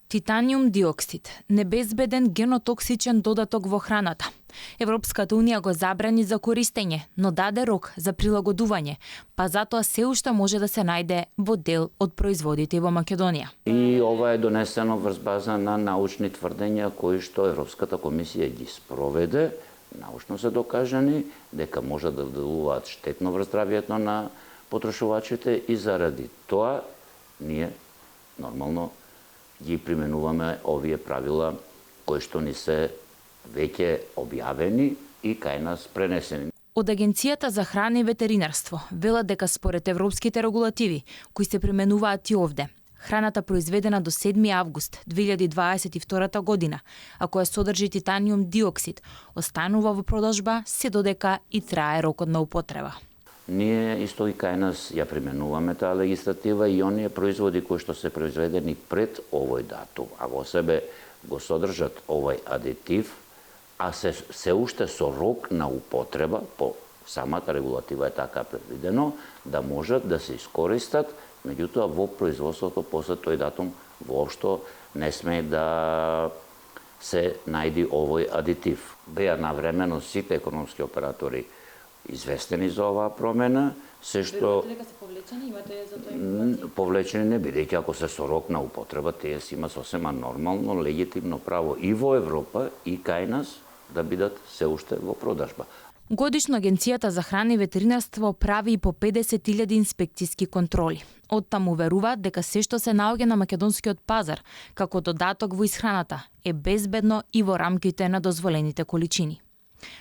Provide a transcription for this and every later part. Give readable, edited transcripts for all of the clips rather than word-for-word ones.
Титаниум диоксид, небезбеден генотоксичен додаток во храната. Европската унија го забрани за користење, но даде рок за прилагодување, па затоа се уште може да се најде во дел од производите во Македонија. И ова е донесено врз база на научни тврдења кои што Европската комисија ги спроведе, научно се докажани дека може да делуваат штетно врз здравјето на потрошувачите и заради тоа ние нормално ги применуваме овие правила кои што ни се веќе објавени и кај нас пренесени. Од Агенцијата за храна и ветеринарство велат дека според европските регулативи кои се применуваат и овде, храната произведена до 7 август 2022 година, а која содржи титаниум диоксид, останува во продажба се додека и трае рокот на употреба. Ние исто и кај нас ја применуваме таа легислатива и оние производи кои што се произведени пред овој датум, а во себе го содржат овој адитив, а се уште со рок на употреба, по самата регулатива е така предвидено, да можат да се искористат, меѓутоа во производството после тој датум воопшто не сме да се најди овој адитив. Беа навремено сите економски оператори известени за оваа промена, се што дека се повлечени, имате за тоа информација? Повлечени не, бидејќи ако се со рок на употреба, тие си има сосема нормално, легитимно право и во Европа и кај нас да бидат се уште во продажба. Годишно Агенцијата за храна и ветеринарство прави и по 50.000 инспекциски контроли. Оттаму веруваат дека се што се наоѓа на македонскиот пазар како додаток во исхраната е безбедно и во рамките на дозволените количини.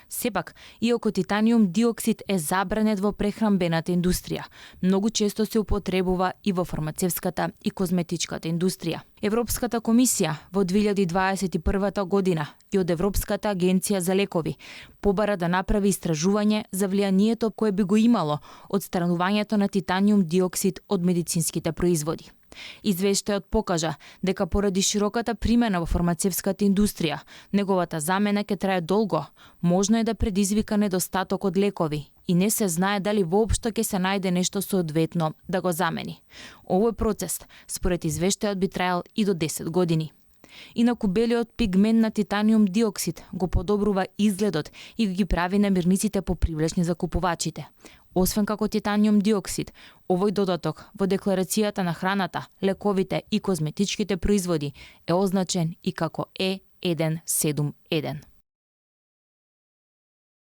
Сепак, иако титаниум диоксид е забранет во прехранбената индустрија, многу често се употребува и во фармацевската и козметичката индустрија. Европската комисија во 2021 година и од Европската агенција за лекови побара да направи истражување за влијанието кое би го имало одстранувањето на титаниум диоксид од медицинските производи. Извештајот покажа дека поради широката примена во фармацевската индустрија, неговата замена ќе трае долго, можно е да предизвика недостаток од лекови и не се знае дали воопшто ќе се најде нешто соодветно да го замени. Овој процес, според извештајот, би траел и до 10 години. Инаку белиот пигмент на титаниум диоксид го подобрува изгледот и ги прави намирниците попривлечни за купувачите. Освен како титаниум диоксид, овој додаток во декларацијата на храната, лековите и козметичките производи е означен и како Е171.